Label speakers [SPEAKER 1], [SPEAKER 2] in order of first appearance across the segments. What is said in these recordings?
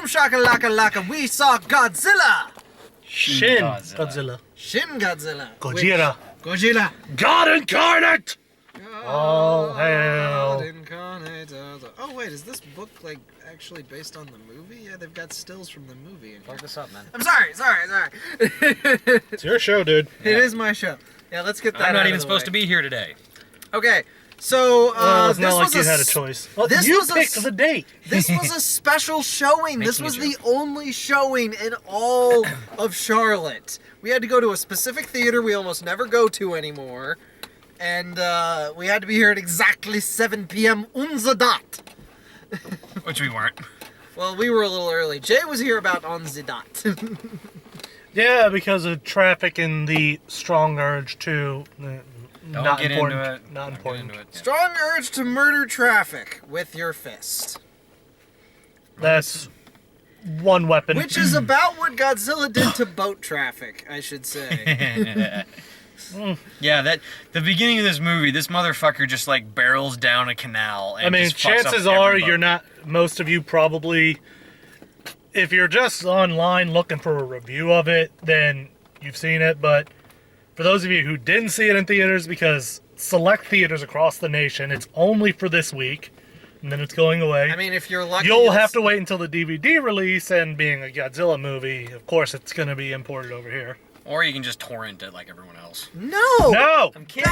[SPEAKER 1] Boom shakalaka laka, we saw Godzilla!
[SPEAKER 2] Shin Godzilla.
[SPEAKER 1] Shin Godzilla.
[SPEAKER 2] Gojira.
[SPEAKER 1] Gojira.
[SPEAKER 2] God incarnate!
[SPEAKER 1] Oh,
[SPEAKER 2] hell.
[SPEAKER 1] Incarnate. Oh, wait, is this book, like, actually based on the movie? Yeah, they've got stills from the movie.
[SPEAKER 3] Fuck this up, man.
[SPEAKER 1] I'm sorry.
[SPEAKER 2] It's your show, dude.
[SPEAKER 1] It is my show. Yeah, let's get that
[SPEAKER 3] I'm
[SPEAKER 1] out
[SPEAKER 3] not
[SPEAKER 1] of
[SPEAKER 3] even
[SPEAKER 1] the
[SPEAKER 3] supposed
[SPEAKER 1] way.
[SPEAKER 3] to be here today.
[SPEAKER 1] Okay, so,
[SPEAKER 2] It's not like you had a choice. Well,
[SPEAKER 1] this
[SPEAKER 2] you
[SPEAKER 1] was
[SPEAKER 2] picked the date.
[SPEAKER 1] This was a special showing. This was
[SPEAKER 3] Making a
[SPEAKER 1] the only showing in all of Charlotte. We had to go to a specific theater we almost never go to anymore. And we had to be here at exactly 7 p.m. on the dot.
[SPEAKER 3] Which we weren't.
[SPEAKER 1] Well, we were a little early. Jay was here about on the dot.
[SPEAKER 2] Yeah, because of traffic and the strong urge to... not
[SPEAKER 3] get
[SPEAKER 2] important.
[SPEAKER 3] into it.
[SPEAKER 2] Not
[SPEAKER 3] Don't
[SPEAKER 2] important.
[SPEAKER 3] get into it.
[SPEAKER 1] Strong urge to murder traffic with your fist.
[SPEAKER 2] That's one weapon.
[SPEAKER 1] Which is about what Godzilla did to boat traffic, I should say.
[SPEAKER 3] Yeah, the beginning of this movie, this motherfucker just like barrels down a canal. And
[SPEAKER 2] I mean,
[SPEAKER 3] just fucks up
[SPEAKER 2] chances are
[SPEAKER 3] every boat.
[SPEAKER 2] you're not... Most of you probably... If you're just online looking for a review of it, then you've seen it. But for those of you who didn't see it in theaters, because select theaters across the nation, it's only for this week, and then it's going away.
[SPEAKER 1] I mean, if you're lucky...
[SPEAKER 2] You'll have to wait until the DVD release, and being a Godzilla movie, of course, it's going to be imported over here.
[SPEAKER 3] Or you can just torrent it like everyone else.
[SPEAKER 1] No!
[SPEAKER 2] No!
[SPEAKER 3] I'm kidding.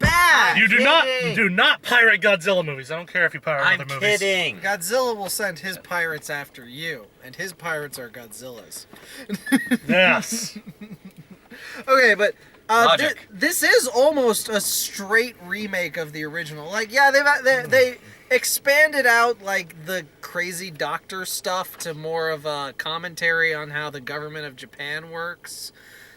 [SPEAKER 1] Bad!
[SPEAKER 2] You do not pirate Godzilla movies. I don't care if you pirate
[SPEAKER 3] I'm
[SPEAKER 2] other movies.
[SPEAKER 3] kidding.
[SPEAKER 1] Godzilla will send his pirates after you, and his pirates are Godzilla's.
[SPEAKER 2] Yes.
[SPEAKER 1] Okay, but
[SPEAKER 3] Logic.
[SPEAKER 1] this is almost a straight remake of the original. Like, yeah, they expanded out like the crazy doctor stuff to more of a commentary on how the government of Japan works.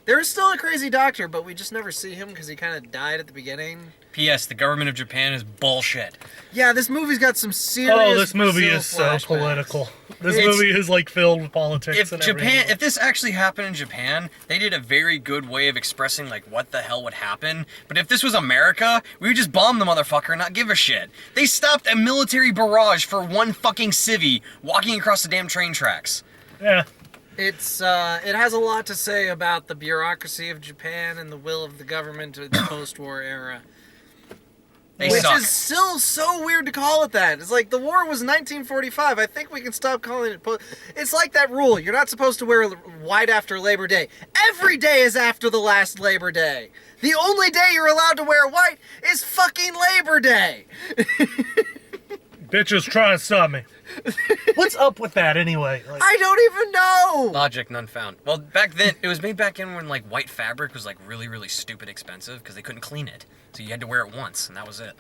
[SPEAKER 1] There is still a crazy doctor, but we just never see him because he kind of died at the beginning.
[SPEAKER 3] P.S. The government of Japan is bullshit.
[SPEAKER 1] Yeah, this movie's got some serious.
[SPEAKER 2] Oh, this movie
[SPEAKER 1] Brazil
[SPEAKER 2] is so
[SPEAKER 1] flashbacks.
[SPEAKER 2] political. This
[SPEAKER 3] It's-
[SPEAKER 2] movie is like filled with politics
[SPEAKER 3] If
[SPEAKER 2] and
[SPEAKER 3] Japan,
[SPEAKER 2] everything.
[SPEAKER 3] if this actually happened in Japan, they did a very good way of expressing like what the hell would happen. But if this was America, we would just bomb the motherfucker and not give a shit. They stopped a military barrage for one fucking civvy walking across the damn train tracks.
[SPEAKER 2] Yeah.
[SPEAKER 1] It has a lot to say about the bureaucracy of Japan and the will of the government of the post-war era.
[SPEAKER 3] They
[SPEAKER 1] Which
[SPEAKER 3] suck.
[SPEAKER 1] is still so weird to call it that. It's like, the war was 1945. I think we can stop calling it... It's like that rule. You're not supposed to wear white after Labor Day. Every day is after the last Labor Day. The only day you're allowed to wear white is fucking Labor Day.
[SPEAKER 2] Bitches trying to stop me. What's up with that anyway? Like,
[SPEAKER 1] I don't even know.
[SPEAKER 3] Logic, none found. Well, back then, it was made back in when like white fabric was like really, really stupid expensive because they couldn't clean it. So you had to wear it once, and that was it.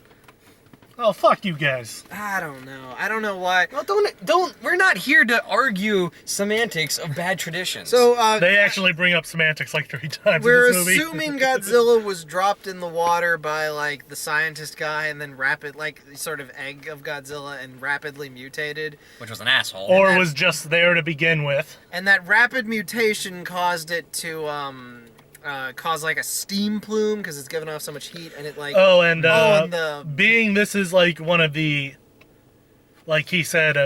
[SPEAKER 2] oh, fuck you guys.
[SPEAKER 1] I don't know. I don't know why.
[SPEAKER 3] Well, don't. We're not here to argue semantics of bad traditions.
[SPEAKER 1] So,
[SPEAKER 2] They actually bring up semantics like 3 times
[SPEAKER 1] we're
[SPEAKER 2] in this movie.
[SPEAKER 1] assuming Godzilla was dropped in the water by, like, the scientist guy and then sort of egg of Godzilla and rapidly mutated.
[SPEAKER 3] which was an asshole.
[SPEAKER 2] Or was just there to begin with.
[SPEAKER 1] And that rapid mutation caused it to, cause, like, a steam plume because it's giving off so much heat and it, like...
[SPEAKER 2] And
[SPEAKER 1] the...
[SPEAKER 2] being this is like one of the, like he said,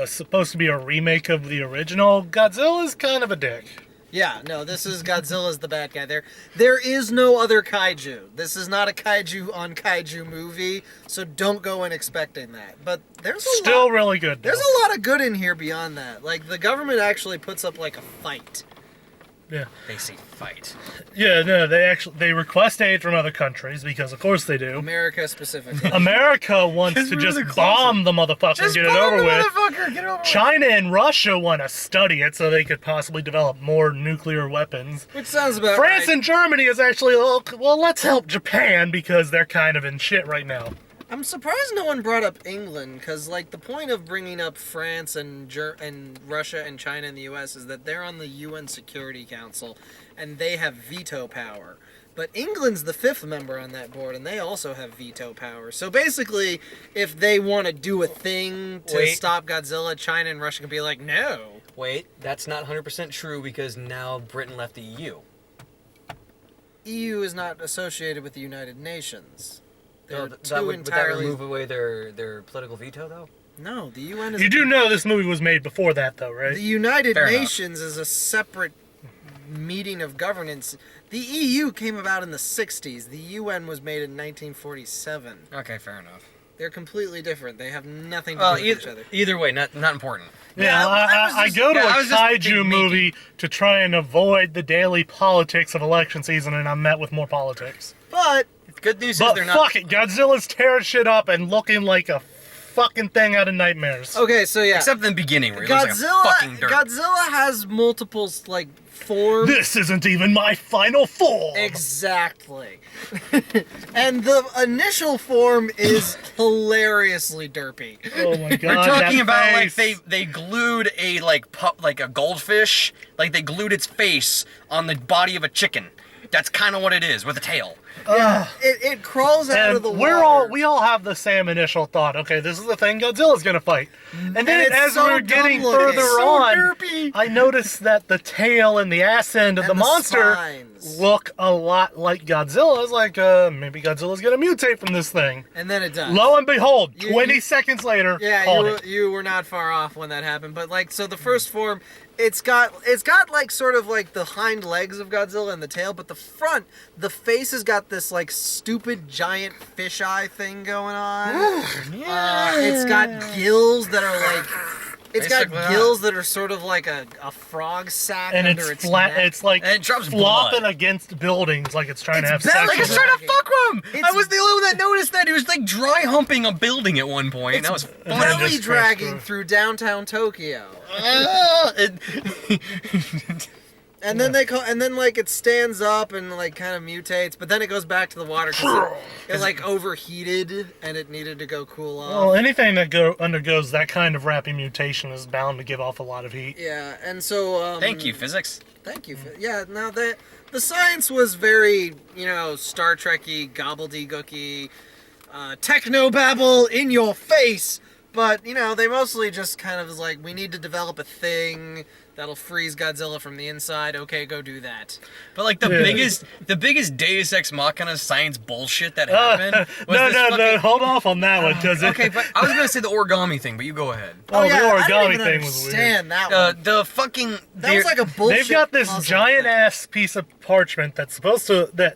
[SPEAKER 2] supposed to be a remake of the original, Godzilla's kind of a dick.
[SPEAKER 1] Yeah, no, this is Godzilla's the bad guy. There is no other kaiju. This is not a kaiju on kaiju movie, so don't go in expecting that. But there's
[SPEAKER 2] Still really good, though.
[SPEAKER 1] There's a lot of good in here beyond that. Like, the government actually puts up, like, a fight.
[SPEAKER 2] Yeah.
[SPEAKER 3] They say fight.
[SPEAKER 2] Yeah, no, they request aid from other countries, because of course they do.
[SPEAKER 1] America specifically.
[SPEAKER 2] America wants to
[SPEAKER 3] we're
[SPEAKER 2] just
[SPEAKER 3] the closest.
[SPEAKER 2] bomb the motherfucker and get it over with.
[SPEAKER 3] Motherfucker, get it over with.
[SPEAKER 2] China and Russia want to study it so they could possibly develop more nuclear weapons.
[SPEAKER 1] Which sounds about
[SPEAKER 2] France
[SPEAKER 1] right.
[SPEAKER 2] and Germany is actually, well, let's help Japan because they're kind of in shit right now.
[SPEAKER 1] I'm surprised no one brought up England, because, like, the point of bringing up France and Russia and China and the U.S. is that they're on the UN Security Council, and they have veto power. But England's the 5th member on that board, and they also have veto power. So basically, if they want to do a thing to stop Godzilla, China and Russia can be like, no.
[SPEAKER 3] Wait, that's not 100% true because now Britain left the EU.
[SPEAKER 1] EU is not associated with the United Nations. They're
[SPEAKER 3] That
[SPEAKER 1] two
[SPEAKER 3] would
[SPEAKER 1] entirely...
[SPEAKER 3] remove away their political veto, though?
[SPEAKER 1] No, the UN is.
[SPEAKER 2] You do know this movie was made before that, though, right?
[SPEAKER 1] The United
[SPEAKER 3] Fair enough.
[SPEAKER 1] Nations is a separate meeting of governance. The EU came about in the 60s. The UN was made in 1947.
[SPEAKER 3] Okay, fair enough.
[SPEAKER 1] They're completely different. They have nothing to do with each other.
[SPEAKER 3] Either way, not important.
[SPEAKER 2] Yeah, I
[SPEAKER 1] was
[SPEAKER 2] go to
[SPEAKER 3] I
[SPEAKER 2] a
[SPEAKER 3] was just
[SPEAKER 2] kaiju
[SPEAKER 3] making-
[SPEAKER 2] movie to try and avoid the daily politics of election season, and I'm met with more politics.
[SPEAKER 1] But
[SPEAKER 3] Good news is
[SPEAKER 2] But
[SPEAKER 3] they're not.
[SPEAKER 2] fuck it, Godzilla's tearing shit up and looking like a fucking thing out of nightmares.
[SPEAKER 1] okay, so yeah,
[SPEAKER 3] Except in the beginning where he looks like a fucking dirt.
[SPEAKER 1] Godzilla has multiple like forms.
[SPEAKER 2] This isn't even my final form.
[SPEAKER 1] Exactly. And the initial form is hilariously derpy.
[SPEAKER 2] Oh my god.
[SPEAKER 3] We're talking
[SPEAKER 2] that
[SPEAKER 3] about like
[SPEAKER 2] face.
[SPEAKER 3] they glued a like a goldfish, like they glued its face on the body of a chicken. That's kind of what it is with a tail.
[SPEAKER 1] It crawls out
[SPEAKER 2] And
[SPEAKER 1] of the water.
[SPEAKER 2] we all have the same initial thought. Okay, this is the thing Godzilla's gonna fight. And then
[SPEAKER 1] it's
[SPEAKER 2] as
[SPEAKER 1] so
[SPEAKER 2] we're getting
[SPEAKER 1] dumb looking.
[SPEAKER 2] further
[SPEAKER 1] So
[SPEAKER 2] on,
[SPEAKER 3] derpy.
[SPEAKER 2] I noticed that the tail and the ass end of
[SPEAKER 1] And
[SPEAKER 2] the
[SPEAKER 1] the
[SPEAKER 2] monster
[SPEAKER 1] spines.
[SPEAKER 2] look a lot like Godzilla. I was like, maybe Godzilla's gonna mutate from this thing.
[SPEAKER 1] And then it does.
[SPEAKER 2] Lo and behold,
[SPEAKER 1] You-
[SPEAKER 2] 20
[SPEAKER 1] you-
[SPEAKER 2] seconds later,
[SPEAKER 1] Yeah,
[SPEAKER 2] called it.
[SPEAKER 1] you were not far off when that happened. But like, so the first form, it's got like sort of like the hind legs of Godzilla and the tail, but the front, the face has got this like stupid giant fisheye thing going on. It's got gills that are like. It's got
[SPEAKER 3] Basically,
[SPEAKER 1] gills that are sort of like a frog sack
[SPEAKER 2] And
[SPEAKER 1] under
[SPEAKER 2] it's
[SPEAKER 1] its
[SPEAKER 2] flat.
[SPEAKER 1] neck.
[SPEAKER 2] It's like
[SPEAKER 3] And it drops
[SPEAKER 2] flopping
[SPEAKER 3] blood.
[SPEAKER 2] against buildings, like it's trying to have
[SPEAKER 1] It's
[SPEAKER 2] sex.
[SPEAKER 1] belly
[SPEAKER 3] Like
[SPEAKER 2] with
[SPEAKER 3] it's
[SPEAKER 2] it.
[SPEAKER 3] trying to fuck with him. I
[SPEAKER 1] It's-
[SPEAKER 3] was the only one that noticed that. He was like dry humping a building at one point. And that was
[SPEAKER 2] then
[SPEAKER 3] funny.
[SPEAKER 1] belly
[SPEAKER 2] just
[SPEAKER 1] dragging
[SPEAKER 2] transfer.
[SPEAKER 1] through downtown Tokyo.
[SPEAKER 3] It-
[SPEAKER 1] And then and then like it stands up and like kind of mutates, but then it goes back to the water because it like overheated and it needed to go cool off.
[SPEAKER 2] Well, anything that undergoes that kind of rapid mutation is bound to give off a lot of heat.
[SPEAKER 1] Yeah, and so
[SPEAKER 3] Thank you, physics.
[SPEAKER 1] Thank you. Yeah, no, the science was very, Star Trek-y, gobbledygooky, technobabble in your face. But, they mostly just kind of was like, we need to develop a thing that'll freeze Godzilla from the inside. Okay, go do that.
[SPEAKER 3] But like the biggest Deus Ex Machina science bullshit that happened was
[SPEAKER 2] No,
[SPEAKER 3] this
[SPEAKER 2] no,
[SPEAKER 3] fucking...
[SPEAKER 2] hold off on that one, because
[SPEAKER 3] Okay, but I was gonna say the origami thing, but you go ahead.
[SPEAKER 2] the
[SPEAKER 1] yeah, I
[SPEAKER 2] origami
[SPEAKER 1] didn't even
[SPEAKER 2] thing was weird.
[SPEAKER 1] understand that one.
[SPEAKER 3] The fucking
[SPEAKER 1] That was like a bullshit
[SPEAKER 2] They've got this
[SPEAKER 1] puzzle
[SPEAKER 2] giant
[SPEAKER 1] thing.
[SPEAKER 2] ass piece of parchment that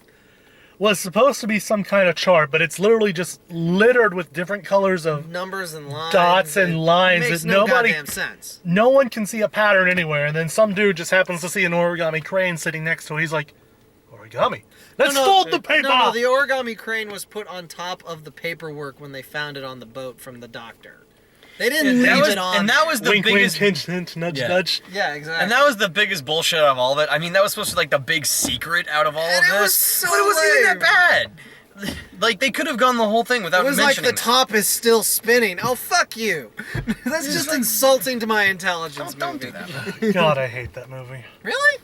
[SPEAKER 2] was supposed to be some kind of chart, but it's literally just littered with different colors of
[SPEAKER 1] Numbers and lines.
[SPEAKER 2] dots and lines
[SPEAKER 1] It makes
[SPEAKER 2] that
[SPEAKER 1] no
[SPEAKER 2] nobody-
[SPEAKER 1] goddamn sense.
[SPEAKER 2] no one can see a pattern anywhere, and then some dude just happens to see an origami crane sitting next to it. He's like, origami. Let's fold the paper.
[SPEAKER 1] No, the origami crane was put on top of the paperwork when they found it on the boat from the doctor. They didn't leave it on.
[SPEAKER 3] and that was the
[SPEAKER 2] wink,
[SPEAKER 3] biggest
[SPEAKER 2] wink, hint, hint, nudge,
[SPEAKER 3] Yeah.
[SPEAKER 2] nudge.
[SPEAKER 1] yeah, exactly.
[SPEAKER 3] And that was the biggest bullshit out of all of it. I mean, that was supposed to be like the big secret out of all
[SPEAKER 1] And
[SPEAKER 3] of
[SPEAKER 1] it
[SPEAKER 3] this.
[SPEAKER 1] was so
[SPEAKER 3] but it wasn't even
[SPEAKER 1] lame.
[SPEAKER 3] that bad. Like, they could have gone the whole thing without
[SPEAKER 1] It was like
[SPEAKER 3] mentioning
[SPEAKER 1] the top is still spinning. Oh, fuck you. That's just insulting to my intelligence.
[SPEAKER 3] Don't do
[SPEAKER 1] movie.
[SPEAKER 3] that.
[SPEAKER 2] God, I hate that movie.
[SPEAKER 1] Really?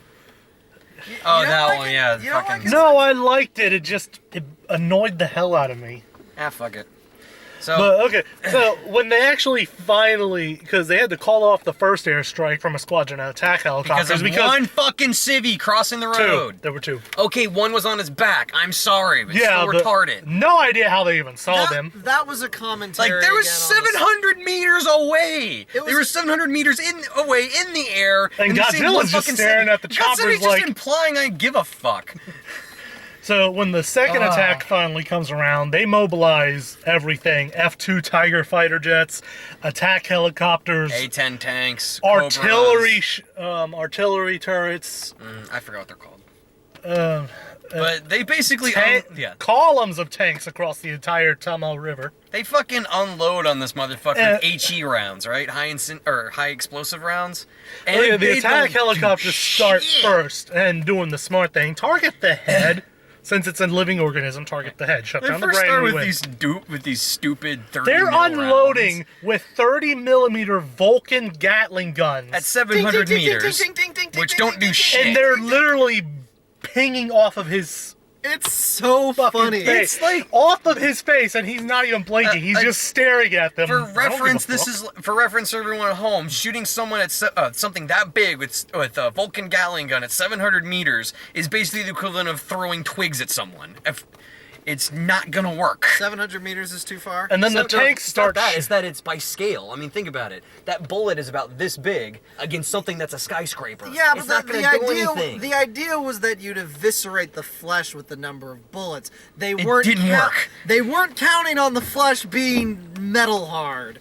[SPEAKER 3] Oh,
[SPEAKER 1] You don't
[SPEAKER 3] that
[SPEAKER 1] like
[SPEAKER 3] one,
[SPEAKER 1] it?
[SPEAKER 3] yeah.
[SPEAKER 1] You don't
[SPEAKER 3] Fucking...
[SPEAKER 1] like it?
[SPEAKER 2] No, I liked it. It annoyed the hell out of me.
[SPEAKER 3] fuck it. So,
[SPEAKER 2] But okay, so when they actually finally, because they had to call off the first airstrike from a squadron of attack helicopters
[SPEAKER 3] because of one fucking civvy crossing the road.
[SPEAKER 2] there were two.
[SPEAKER 3] Okay, one was on his back. I'm sorry, but
[SPEAKER 2] Yeah,
[SPEAKER 3] still
[SPEAKER 2] but
[SPEAKER 3] retarded.
[SPEAKER 2] no idea how they even saw them.
[SPEAKER 1] That was a commentary.
[SPEAKER 3] Like, there was
[SPEAKER 1] again on the-
[SPEAKER 3] 700 meters away.
[SPEAKER 1] It was-
[SPEAKER 3] They were 700 meters away in the air.
[SPEAKER 2] And
[SPEAKER 3] they saved one
[SPEAKER 2] Godzilla's just
[SPEAKER 3] fucking
[SPEAKER 2] staring
[SPEAKER 3] city.
[SPEAKER 2] at the
[SPEAKER 3] Godzilla's
[SPEAKER 2] choppers
[SPEAKER 3] just
[SPEAKER 2] like-
[SPEAKER 3] implying I give a fuck.
[SPEAKER 2] So when the second attack finally comes around, they mobilize everything: F-2 Tiger fighter jets, attack helicopters,
[SPEAKER 3] A-10 tanks,
[SPEAKER 2] artillery,
[SPEAKER 3] Cobras.
[SPEAKER 2] artillery turrets,
[SPEAKER 3] I forgot what they're called. But they basically,
[SPEAKER 2] columns of tanks across the entire Tamil River.
[SPEAKER 3] they fucking unload on this motherfucker
[SPEAKER 2] Uh,
[SPEAKER 3] with HE rounds, right? High explosive rounds. And
[SPEAKER 2] Oh, yeah, the
[SPEAKER 3] they
[SPEAKER 2] attack
[SPEAKER 3] don't do
[SPEAKER 2] helicopters start
[SPEAKER 3] shit.
[SPEAKER 2] first and doing the smart thing: target the head. Since it's a living organism, target the head. Shut
[SPEAKER 3] They
[SPEAKER 2] down the
[SPEAKER 3] first
[SPEAKER 2] brain.
[SPEAKER 3] start
[SPEAKER 2] we
[SPEAKER 3] with
[SPEAKER 2] win.
[SPEAKER 3] these stupid 30
[SPEAKER 2] They're
[SPEAKER 3] mil
[SPEAKER 2] unloading
[SPEAKER 3] rounds
[SPEAKER 2] with 30 millimeter Vulcan Gatling guns.
[SPEAKER 3] at 700
[SPEAKER 1] Ding, ding, ding,
[SPEAKER 3] meters,
[SPEAKER 1] ding, ding, ding, ding,
[SPEAKER 3] which
[SPEAKER 1] ding,
[SPEAKER 3] don't
[SPEAKER 1] ding,
[SPEAKER 3] do
[SPEAKER 1] ding,
[SPEAKER 3] shit.
[SPEAKER 2] and they're literally pinging off of his
[SPEAKER 1] It's so
[SPEAKER 2] fucking
[SPEAKER 1] funny.
[SPEAKER 2] face.
[SPEAKER 3] It's like-
[SPEAKER 2] off of his face, and he's not even blinking. He's just staring at them.
[SPEAKER 3] For
[SPEAKER 2] I don't give a
[SPEAKER 3] reference, this
[SPEAKER 2] fuck.
[SPEAKER 3] is for reference for everyone at home. Shooting someone at something that big with a Vulcan Gatling gun at 700 meters is basically the equivalent of throwing twigs at someone. it's not gonna work.
[SPEAKER 1] 700 meters is too far.
[SPEAKER 2] And then the
[SPEAKER 3] No,
[SPEAKER 2] tanks
[SPEAKER 3] it's not
[SPEAKER 2] start.
[SPEAKER 3] that. It's that it's by scale. I mean, think about it. That bullet is about this big against something that's a skyscraper.
[SPEAKER 1] Yeah,
[SPEAKER 3] it's
[SPEAKER 1] but
[SPEAKER 3] not
[SPEAKER 1] the
[SPEAKER 3] gonna do
[SPEAKER 1] idea
[SPEAKER 3] anything.
[SPEAKER 1] the idea was that you'd eviscerate the flesh with the number of bullets. They
[SPEAKER 3] It
[SPEAKER 1] weren't
[SPEAKER 3] didn't work.
[SPEAKER 1] They weren't counting on the flesh being metal hard.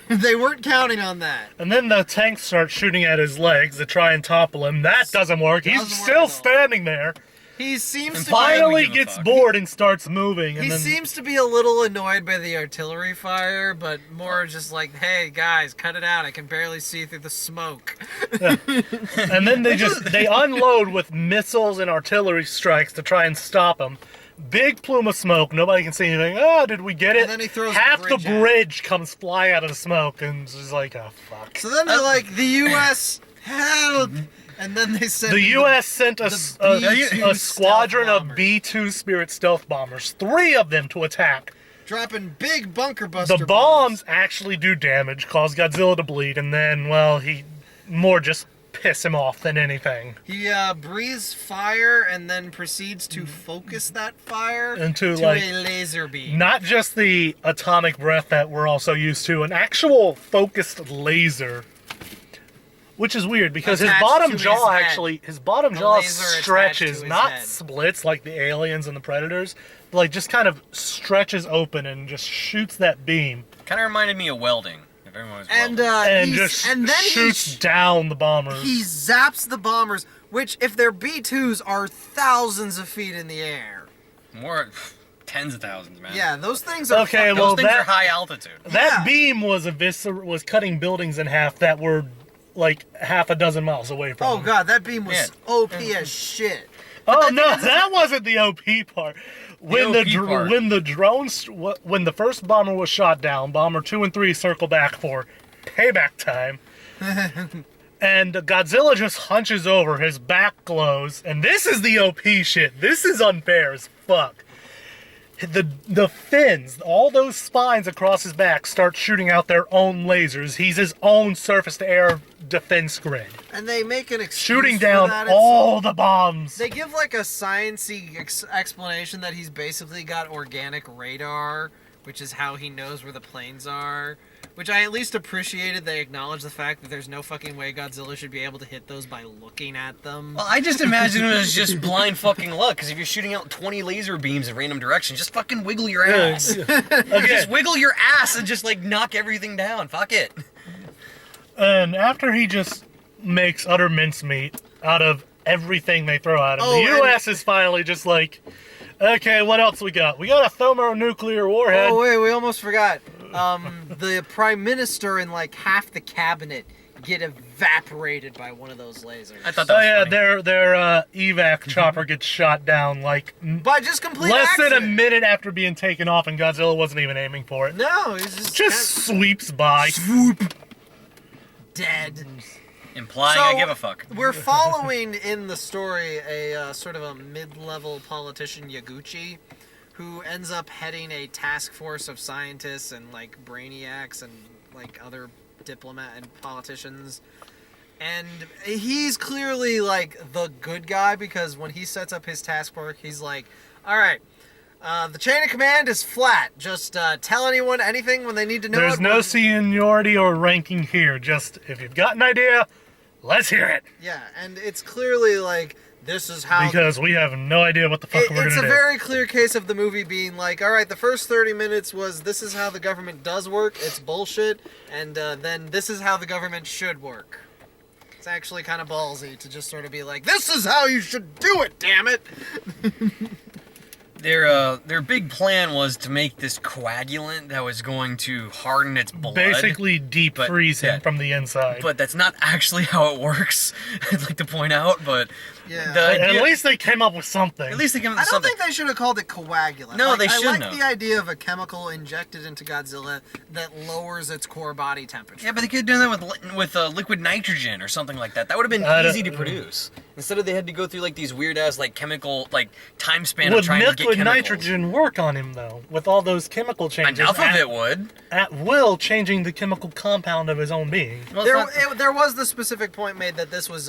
[SPEAKER 1] They weren't counting on that.
[SPEAKER 2] And then the tanks start shooting at his legs to try and topple him. That doesn't work. He's
[SPEAKER 1] Doesn't work
[SPEAKER 2] still
[SPEAKER 1] at all.
[SPEAKER 2] standing there.
[SPEAKER 1] He seems
[SPEAKER 3] And
[SPEAKER 1] to
[SPEAKER 3] finally-
[SPEAKER 1] be,
[SPEAKER 2] Finally
[SPEAKER 3] give a
[SPEAKER 2] gets
[SPEAKER 3] fuck.
[SPEAKER 2] bored and starts moving. And
[SPEAKER 1] he
[SPEAKER 2] then
[SPEAKER 1] seems to be a little annoyed by the artillery fire, but more just like, "Hey guys, cut it out. I can barely see through the smoke."
[SPEAKER 2] and then they unload with missiles and artillery strikes to try and stop him. Big plume of smoke. Nobody can see anything. Oh, did we get it?
[SPEAKER 1] And then he throws
[SPEAKER 2] half
[SPEAKER 1] the
[SPEAKER 2] the
[SPEAKER 1] bridge at
[SPEAKER 2] bridge comes flying out of the smoke, and it's just like, oh fuck.
[SPEAKER 1] So then they're like, "The U.S. help!" And then they sent
[SPEAKER 2] The U.S. sent a
[SPEAKER 1] B-2
[SPEAKER 2] squadron
[SPEAKER 1] stealth
[SPEAKER 2] of
[SPEAKER 1] bombers.
[SPEAKER 2] B-2 Spirit stealth bombers, 3 of them to attack.
[SPEAKER 1] dropping big bunker buster
[SPEAKER 2] The bombs actually do damage, cause Godzilla to bleed, and then, well, he more just piss him off than anything.
[SPEAKER 1] He breathes fire and then proceeds to focus that fire
[SPEAKER 2] Into,
[SPEAKER 1] to
[SPEAKER 2] like,
[SPEAKER 1] a laser beam.
[SPEAKER 2] Not just the atomic breath that we're also used to, an actual focused laser. Which is weird because his
[SPEAKER 1] Attached
[SPEAKER 2] bottom
[SPEAKER 1] to his
[SPEAKER 2] jaw
[SPEAKER 1] head.
[SPEAKER 2] actually, his bottom
[SPEAKER 1] The
[SPEAKER 2] jaw
[SPEAKER 1] laser attached to
[SPEAKER 2] stretches,
[SPEAKER 1] his
[SPEAKER 2] not
[SPEAKER 1] head.
[SPEAKER 2] splits like the aliens and the predators, but like just kind of stretches open and just shoots that beam
[SPEAKER 3] Kind of reminded me of welding. If everyone was
[SPEAKER 1] and
[SPEAKER 3] welding.
[SPEAKER 2] and
[SPEAKER 1] he's-
[SPEAKER 2] just
[SPEAKER 1] and then
[SPEAKER 2] shoots down the bombers.
[SPEAKER 1] he zaps the bombers, which if they're B2s are thousands of feet in the air.
[SPEAKER 3] More tens of thousands, man.
[SPEAKER 1] Yeah, those things are
[SPEAKER 2] Okay,
[SPEAKER 1] fucking-
[SPEAKER 3] Those
[SPEAKER 2] well,
[SPEAKER 3] things
[SPEAKER 2] that-
[SPEAKER 3] are high altitude.
[SPEAKER 2] That
[SPEAKER 1] Yeah.
[SPEAKER 2] beam was cutting buildings in half that were like half a dozen miles away from
[SPEAKER 1] Oh
[SPEAKER 2] him.
[SPEAKER 1] god, that beam was
[SPEAKER 3] Yeah.
[SPEAKER 1] OP as shit.
[SPEAKER 2] Oh no, that wasn't the OP part. When
[SPEAKER 3] OP part.
[SPEAKER 2] when the drones when the first bomber was shot down, bomber 2 and 3 circle back for payback time. And Godzilla just hunches over, his back glows, and this is the OP shit. This is unfair as fuck. The fins, all those spines across his back start shooting out their own lasers. He's his own surface-to-air defense grid.
[SPEAKER 1] And they make an excuse
[SPEAKER 2] Shooting
[SPEAKER 1] for
[SPEAKER 2] down
[SPEAKER 1] that. It's-
[SPEAKER 2] all the bombs.
[SPEAKER 1] They give like a sciencey explanation that he's basically got organic radar, which is how he knows where the planes are. Which I at least appreciated. They acknowledge the fact that there's no fucking way Godzilla should be able to hit those by looking at them.
[SPEAKER 3] Well, I just imagine it was just blind fucking luck, because if you're shooting out 20 laser beams in random directions, just fucking wiggle your ass.
[SPEAKER 2] Again,
[SPEAKER 3] Just wiggle your ass and just, like, knock everything down. Fuck it.
[SPEAKER 2] and after he just makes utter mincemeat out of everything they throw at him,
[SPEAKER 1] Oh,
[SPEAKER 2] the
[SPEAKER 1] and-
[SPEAKER 2] U.S. is finally just like, okay, what else we got? We got a thermonuclear warhead.
[SPEAKER 1] Oh wait, we almost forgot. The prime minister and like half the cabinet get evaporated by one of those lasers.
[SPEAKER 3] I thought that
[SPEAKER 2] Oh
[SPEAKER 3] was
[SPEAKER 2] yeah,
[SPEAKER 3] funny.
[SPEAKER 2] their evac chopper gets shot down like
[SPEAKER 1] By just complete
[SPEAKER 2] less than a
[SPEAKER 1] accident.
[SPEAKER 2] minute after being taken off, and Godzilla wasn't even aiming for it.
[SPEAKER 1] No, he's
[SPEAKER 2] Just sweeps by.
[SPEAKER 1] dead.
[SPEAKER 3] Implying
[SPEAKER 1] So,
[SPEAKER 3] I give a fuck.
[SPEAKER 1] We're following in the story a sort of a mid-level politician, Yaguchi, who ends up heading a task force of scientists and like brainiacs and like other diplomat and politicians. And he's clearly like the good guy because when he sets up his task force, he's like, all right, the chain of command is flat. Just tell anyone anything when they need to know
[SPEAKER 2] There's
[SPEAKER 1] it.
[SPEAKER 2] no seniority or ranking here. Just if you've got an idea, let's hear it.
[SPEAKER 1] Yeah, and it's clearly like, this is how...
[SPEAKER 2] Because we have no idea what the fuck we're
[SPEAKER 1] It's
[SPEAKER 2] gonna
[SPEAKER 1] a
[SPEAKER 2] do.
[SPEAKER 1] very clear case of the movie being like, all right, the first 30 minutes was this is how the government does work, it's bullshit, and then this is how the government should work. It's actually kind of ballsy to just sort of be like, this is how you should do it, damn it!
[SPEAKER 3] Their big plan was to make this coagulant that was going to harden its blood.
[SPEAKER 2] Basically deep
[SPEAKER 3] But-
[SPEAKER 2] freeze him
[SPEAKER 3] yeah.
[SPEAKER 2] from the inside.
[SPEAKER 3] But that's not actually how it works. I'd like to point out, but
[SPEAKER 1] Yeah.
[SPEAKER 3] the
[SPEAKER 2] At
[SPEAKER 3] idea,
[SPEAKER 2] least they came up with something.
[SPEAKER 3] at least they came up
[SPEAKER 1] I
[SPEAKER 3] with
[SPEAKER 1] don't
[SPEAKER 3] something.
[SPEAKER 1] think they should have called it coagulant.
[SPEAKER 3] No,
[SPEAKER 1] Like,
[SPEAKER 3] they
[SPEAKER 1] I
[SPEAKER 3] shouldn't
[SPEAKER 1] like
[SPEAKER 3] have.
[SPEAKER 1] the idea of a chemical injected into Godzilla that lowers its core body temperature.
[SPEAKER 3] Yeah, but they could have done that with liquid nitrogen or something like that. That would have been
[SPEAKER 2] I don't-
[SPEAKER 3] easy to produce. Instead of they had to go through like these weird ass like chemical like time span of
[SPEAKER 2] Would
[SPEAKER 3] trying to get
[SPEAKER 2] liquid
[SPEAKER 3] chemicals.
[SPEAKER 2] nitrogen work on him though? With all those chemical changes,
[SPEAKER 3] Enough of it would.
[SPEAKER 2] at will, changing the chemical compound of his own being.
[SPEAKER 3] Well, it's not-
[SPEAKER 1] There was the specific point made that this was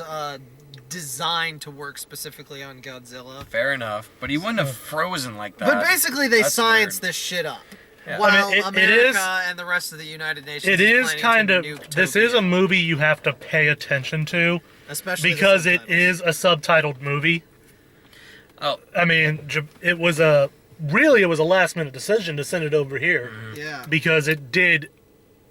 [SPEAKER 1] designed to work specifically on Godzilla.
[SPEAKER 3] Fair enough, but he wouldn't have frozen like that.
[SPEAKER 1] But basically, they
[SPEAKER 3] That's
[SPEAKER 1] science
[SPEAKER 3] weird.
[SPEAKER 1] this shit up.
[SPEAKER 3] Yeah.
[SPEAKER 1] While
[SPEAKER 2] I mean,
[SPEAKER 1] America
[SPEAKER 2] it is,
[SPEAKER 1] and the rest of the United Nations
[SPEAKER 2] it is
[SPEAKER 1] planning
[SPEAKER 2] kind
[SPEAKER 1] to
[SPEAKER 2] of,
[SPEAKER 1] nuke
[SPEAKER 2] this is a
[SPEAKER 1] Tokyo.
[SPEAKER 2] movie you have to pay attention to,
[SPEAKER 1] Especially the
[SPEAKER 2] because it
[SPEAKER 1] subtitles.
[SPEAKER 2] is a subtitled movie.
[SPEAKER 3] Oh,
[SPEAKER 2] I mean, it was a last minute decision to send it over here,
[SPEAKER 1] Yeah.
[SPEAKER 2] because it did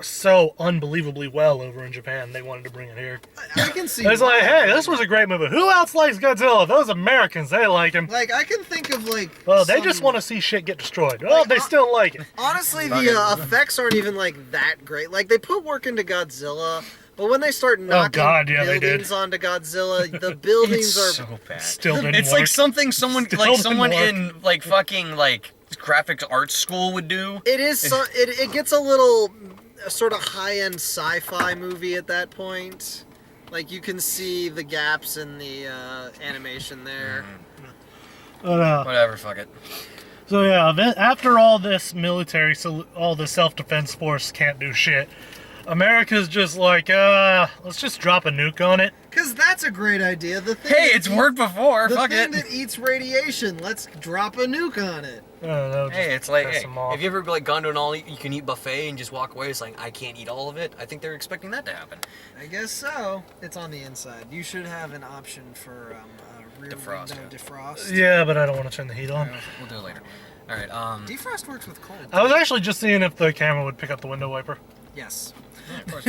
[SPEAKER 2] so unbelievably well over in Japan. They wanted to bring it here.
[SPEAKER 1] I can see.
[SPEAKER 2] It's
[SPEAKER 1] why.
[SPEAKER 2] like, hey, this was a great movie. Who else likes Godzilla? Those Americans, they like him.
[SPEAKER 1] Like, I can think of, like...
[SPEAKER 2] Well, they
[SPEAKER 1] some-
[SPEAKER 2] just want to see shit get destroyed. Well,
[SPEAKER 1] Like,
[SPEAKER 2] they still like it.
[SPEAKER 1] Honestly,
[SPEAKER 3] Fuck
[SPEAKER 1] the
[SPEAKER 3] it.
[SPEAKER 1] effects aren't even, like, that great. Like, they put work into Godzilla, but when they start knocking
[SPEAKER 2] God, yeah, they did.
[SPEAKER 1] buildings onto Godzilla, the buildings
[SPEAKER 3] it's
[SPEAKER 1] are...
[SPEAKER 3] so bad.
[SPEAKER 2] Still didn't
[SPEAKER 3] It's
[SPEAKER 2] work.
[SPEAKER 3] like something someone
[SPEAKER 2] Still
[SPEAKER 3] like
[SPEAKER 2] didn't
[SPEAKER 3] someone
[SPEAKER 2] work.
[SPEAKER 3] in like fucking like graphics art school would do.
[SPEAKER 1] It is... it gets a little sort of high-end sci-fi movie at that point. Like, you can see the gaps in the animation there.
[SPEAKER 2] But,
[SPEAKER 3] Whatever, fuck it.
[SPEAKER 2] so yeah, after all this military, all the self-defense force can't do shit, America's just like, let's just drop a nuke on it.
[SPEAKER 1] Because that's a great idea. The thing
[SPEAKER 3] Hey, it's worked before.
[SPEAKER 1] The
[SPEAKER 3] Fuck
[SPEAKER 1] thing
[SPEAKER 3] it.
[SPEAKER 1] that eats radiation, let's drop a nuke on it.
[SPEAKER 2] I don't know,
[SPEAKER 3] Hey,
[SPEAKER 2] just
[SPEAKER 3] it's like,
[SPEAKER 2] piss
[SPEAKER 3] hey,
[SPEAKER 2] them off.
[SPEAKER 3] have you ever like gone to an all-you-can-eat buffet and just walk away? It's like, I can't eat all of it. I think they're expecting that to happen.
[SPEAKER 1] I guess so. It's on the inside. You should have an option for a rear
[SPEAKER 3] Defrost,
[SPEAKER 1] window
[SPEAKER 3] yeah.
[SPEAKER 1] defrost.
[SPEAKER 2] Yeah, but I don't want to turn the heat on.
[SPEAKER 3] We'll do it later. All right.
[SPEAKER 1] Defrost works with cold.
[SPEAKER 2] I was actually just seeing if the camera would pick up the window wiper.
[SPEAKER 1] Yes.
[SPEAKER 3] Of course.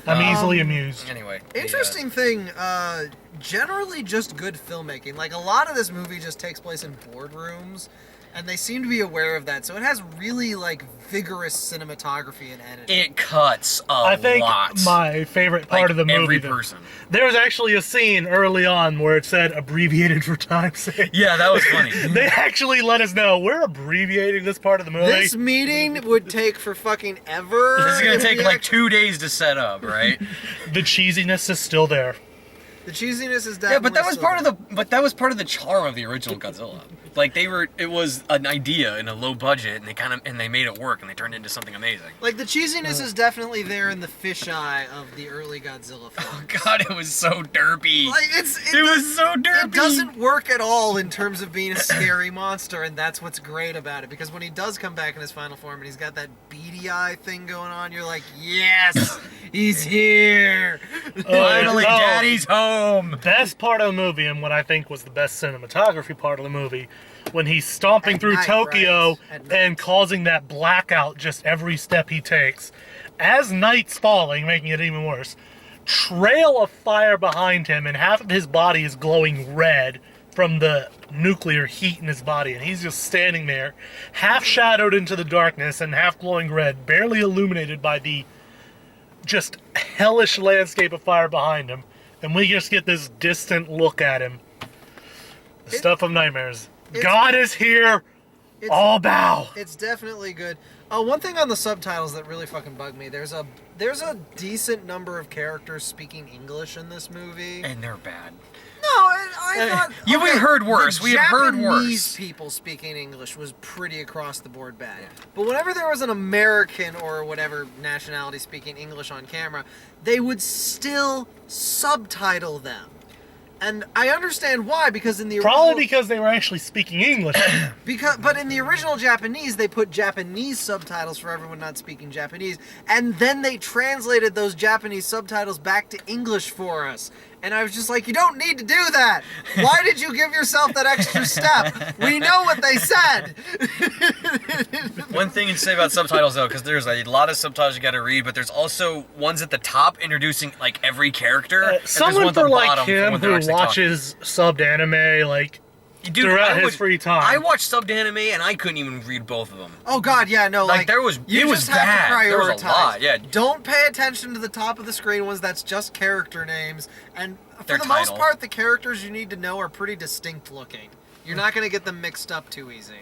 [SPEAKER 2] I'm easily amused.
[SPEAKER 3] Anyway.
[SPEAKER 1] Interesting thing, generally just good filmmaking. Like, a lot of this movie just takes place in boardrooms, and they seem to be aware of that. So it has really, like, vigorous cinematography and editing.
[SPEAKER 3] It cuts a
[SPEAKER 2] I think
[SPEAKER 3] lot.
[SPEAKER 2] my favorite part
[SPEAKER 3] Like,
[SPEAKER 2] of the movie.
[SPEAKER 3] every person.
[SPEAKER 2] There was actually a scene early on where it said abbreviated for time's sake.
[SPEAKER 3] Yeah, that was funny.
[SPEAKER 2] They actually let us know we're abbreviating this part of the movie.
[SPEAKER 1] This meeting would take for fucking ever.
[SPEAKER 3] This is gonna
[SPEAKER 1] if
[SPEAKER 3] take
[SPEAKER 1] we
[SPEAKER 3] like
[SPEAKER 1] act-
[SPEAKER 3] 2 days to set up, right?
[SPEAKER 2] The cheesiness is still there.
[SPEAKER 1] The cheesiness is definitely.
[SPEAKER 3] Yeah, but that was
[SPEAKER 1] still
[SPEAKER 3] part
[SPEAKER 1] there.
[SPEAKER 3] of the charm of the original Godzilla. Like it was an idea in a low budget, and they made it work, and they turned it into something amazing.
[SPEAKER 1] Like, the cheesiness is definitely there in the fisheye of the early Godzilla films.
[SPEAKER 3] Oh God, it was so derpy.
[SPEAKER 1] Like,
[SPEAKER 3] it was so derpy.
[SPEAKER 1] It doesn't work at all in terms of being a scary monster, and that's what's great about it. Because when he does come back in his final form and he's got that beady eye thing going on, you're like, yes, he's here.
[SPEAKER 3] Finally,
[SPEAKER 2] Oh.
[SPEAKER 3] Daddy's home.
[SPEAKER 2] Best part of the movie, and what I think was the best cinematography part of the movie, when he's stomping
[SPEAKER 1] At
[SPEAKER 2] through
[SPEAKER 1] night,
[SPEAKER 2] Tokyo
[SPEAKER 1] right? At night.
[SPEAKER 2] and causing that blackout just every step he takes. As night's falling, making it even worse, trail of fire behind him, and half of his body is glowing red from the nuclear heat in his body, and he's just standing there, half shadowed into the darkness and half glowing red, barely illuminated by the just hellish landscape of fire behind him, and we just get this distant look at him. The stuff of nightmares. God is here!
[SPEAKER 1] It's-
[SPEAKER 2] All bow!
[SPEAKER 1] It's definitely good. One thing on the subtitles that really fucking bugged me, there's a decent number of characters speaking English in this movie.
[SPEAKER 3] And they're bad.
[SPEAKER 1] No, I thought...
[SPEAKER 3] We've heard worse.
[SPEAKER 1] The
[SPEAKER 3] We have heard
[SPEAKER 1] Japanese
[SPEAKER 3] worse.
[SPEAKER 1] people speaking English was pretty across the board bad. But whenever there was an American or whatever nationality speaking English on camera, they would still subtitle them. And I understand why, because in the
[SPEAKER 2] Probably
[SPEAKER 1] original...
[SPEAKER 2] because they were actually speaking English.
[SPEAKER 1] But in the original Japanese, they put Japanese subtitles for everyone not speaking Japanese, and then they translated those Japanese subtitles back to English for us. And I was just like, you don't need to do that. Why did you give yourself that extra step? We know what they said.
[SPEAKER 3] One thing to say about subtitles, though, because there's a lot of subtitles you got to read, but there's also ones at the top introducing like every character. and there's one
[SPEAKER 2] Someone
[SPEAKER 3] at the
[SPEAKER 2] for like
[SPEAKER 3] bottom for
[SPEAKER 2] him
[SPEAKER 3] when they're
[SPEAKER 2] who
[SPEAKER 3] actually
[SPEAKER 2] watches subbed anime, like
[SPEAKER 3] talking. Dude,
[SPEAKER 2] throughout
[SPEAKER 3] I
[SPEAKER 2] his
[SPEAKER 3] would-
[SPEAKER 2] free time.
[SPEAKER 3] I watched subbed anime and I couldn't even read both of them.
[SPEAKER 1] Oh God, yeah, no,
[SPEAKER 3] Like, there was-
[SPEAKER 1] you
[SPEAKER 3] it was
[SPEAKER 1] just have
[SPEAKER 3] bad.
[SPEAKER 1] to prioritize.
[SPEAKER 3] There was a lot, yeah.
[SPEAKER 1] Don't pay attention to the top of the screen ones. That's just character names, and for
[SPEAKER 3] Their
[SPEAKER 1] the most
[SPEAKER 3] title.
[SPEAKER 1] part, the characters you need to know are pretty distinct looking. You're not gonna get them mixed up too easy.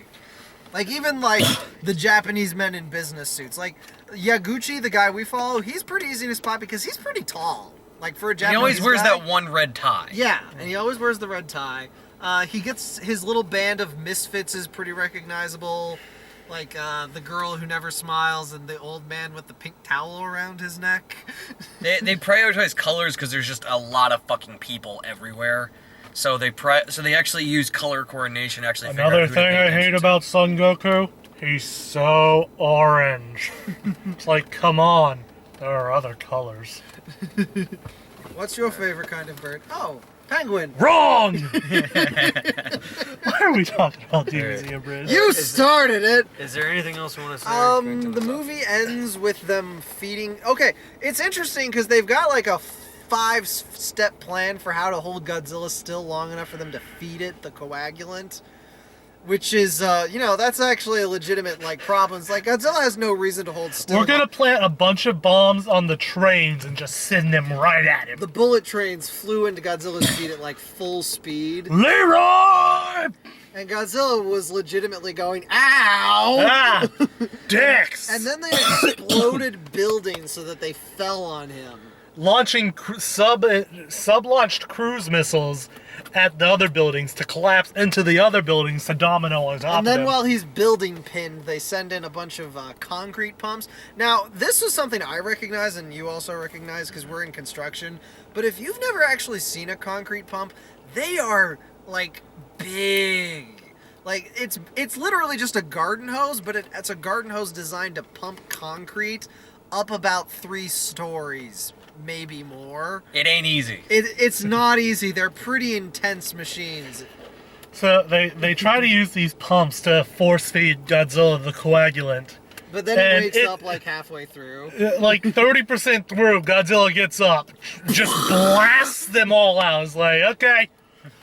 [SPEAKER 1] Like even like the Japanese men in business suits, like Yaguchi, the guy we follow, he's pretty easy to spot because he's pretty tall. Like for a Japanese
[SPEAKER 3] He always wears
[SPEAKER 1] guy.
[SPEAKER 3] that one red tie.
[SPEAKER 1] Yeah, and he always wears the red tie. He gets his little band of misfits is pretty recognizable. Like the girl who never smiles and the old man with the pink towel around his neck.
[SPEAKER 3] They prioritize colors because there's just a lot of fucking people everywhere. So they actually use color coordination to actually figure out
[SPEAKER 2] Another
[SPEAKER 3] who to
[SPEAKER 2] thing
[SPEAKER 3] pay
[SPEAKER 2] I
[SPEAKER 3] attention
[SPEAKER 2] hate
[SPEAKER 3] to.
[SPEAKER 2] about Son Goku, he's so orange. It's like, come on, there are other colors.
[SPEAKER 1] What's your favorite kind of bird? Oh, penguin.
[SPEAKER 2] Wrong! Why are we talking about DBZ and Bridge?
[SPEAKER 1] You started it.
[SPEAKER 4] Is there anything else you want to say?
[SPEAKER 1] The movie ends with them feeding. Okay, it's interesting because they've got like a 5-step plan for how to hold Godzilla still long enough for them to feed it the coagulant, which is, that's actually a legitimate like problem. It's like Godzilla has no reason to hold still.
[SPEAKER 2] We're gonna plant a bunch of bombs on the trains and just send them right at him.
[SPEAKER 1] The bullet trains flew into Godzilla's feet at like full speed,
[SPEAKER 2] Leroy!
[SPEAKER 1] and Godzilla was legitimately going, "Ow!"
[SPEAKER 2] Ah! Dicks!
[SPEAKER 1] And then they exploded buildings so that they fell on him.
[SPEAKER 2] Launching sub-launched cruise missiles at the other buildings to collapse into the other buildings to domino on top
[SPEAKER 1] And
[SPEAKER 2] of
[SPEAKER 1] then
[SPEAKER 2] them.
[SPEAKER 1] while he's building pinned, they send in a bunch of concrete pumps. Now, this was something I recognize and you also recognize because we're in construction. But if you've never actually seen a concrete pump, they are, like, big. Like, it's literally just a garden hose, but it's a garden hose designed to pump concrete up about 3 stories. Maybe more.
[SPEAKER 3] It ain't easy.
[SPEAKER 1] It's not easy. They're pretty intense machines.
[SPEAKER 2] So they try to use these pumps to force feed Godzilla the coagulant.
[SPEAKER 1] But then
[SPEAKER 2] And
[SPEAKER 1] he wakes
[SPEAKER 2] it-
[SPEAKER 1] up like halfway through.
[SPEAKER 2] Like 30% through, Godzilla gets up, just blasts them all out. It's like, okay,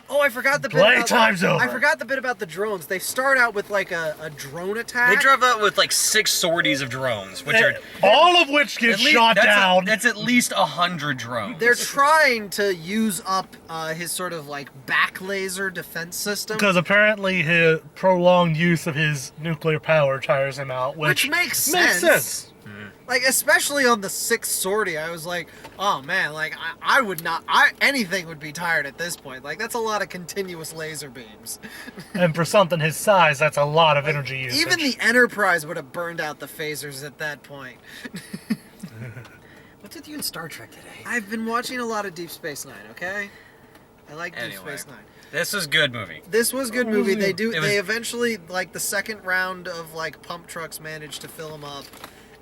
[SPEAKER 1] Oh, I forgot the bit
[SPEAKER 2] Playtime's over.
[SPEAKER 1] I forgot the bit about the drones. They start out with like a drone attack.
[SPEAKER 3] They drive out with like 6 sorties of drones, which are
[SPEAKER 2] all of which get
[SPEAKER 3] at least-
[SPEAKER 2] shot down.
[SPEAKER 3] That's at least 100 drones.
[SPEAKER 1] They're trying to use up his sort of like back laser defense system.
[SPEAKER 2] Because apparently his prolonged use of his nuclear power tires him out,
[SPEAKER 1] Which makes sense. Like, especially on the 6th sortie, I was like, oh man, like, I would not, anything would be tired at this point. Like, that's a lot of continuous laser beams.
[SPEAKER 2] And for something his size, that's a lot of energy usage.
[SPEAKER 1] Even the Enterprise would have burned out the phasers at that point.
[SPEAKER 4] What's with you in Star Trek today?
[SPEAKER 1] I've been watching a lot of Deep Space Nine, okay? I like Deep
[SPEAKER 3] Anyway.
[SPEAKER 1] Space Nine.
[SPEAKER 3] This is a good movie.
[SPEAKER 1] This was a good movie. They
[SPEAKER 3] It was-
[SPEAKER 1] they eventually, like, the second round of, like, pump trucks managed to fill him up.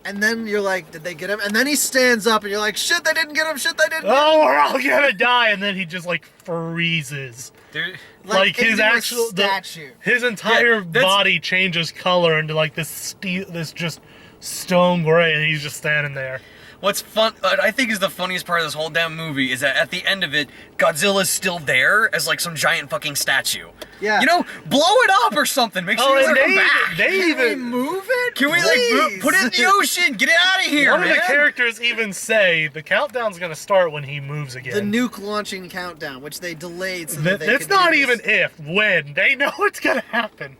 [SPEAKER 1] And then you're like, did they get him? And then he stands up and you're like, shit, they didn't get him, shit, they didn't get him.
[SPEAKER 2] Oh, we're all gonna die, and then he just like freezes.
[SPEAKER 3] There-
[SPEAKER 2] Like his
[SPEAKER 1] into a
[SPEAKER 2] actual
[SPEAKER 1] statue.
[SPEAKER 2] his entire
[SPEAKER 3] Yeah, that's-
[SPEAKER 2] body changes color into like this this just stone gray, and he's just standing there.
[SPEAKER 3] What's fun, what I think is the funniest part of this whole damn movie is that at the end of it, Godzilla's still there as like some giant fucking statue.
[SPEAKER 1] Yeah.
[SPEAKER 3] You know, blow it up or something. Make sure you
[SPEAKER 2] and
[SPEAKER 3] come back.
[SPEAKER 2] they
[SPEAKER 1] Can we
[SPEAKER 2] even
[SPEAKER 1] move it?
[SPEAKER 3] Can we like put it in the ocean? Get it out of here,
[SPEAKER 2] one
[SPEAKER 3] man.
[SPEAKER 2] of the characters even say the countdown's gonna start when he moves
[SPEAKER 1] The
[SPEAKER 2] again.
[SPEAKER 1] nuke launching countdown, which they delayed so that they
[SPEAKER 2] It's
[SPEAKER 1] could
[SPEAKER 2] not
[SPEAKER 1] do
[SPEAKER 2] even
[SPEAKER 1] this.
[SPEAKER 2] if, when. They know it's gonna happen.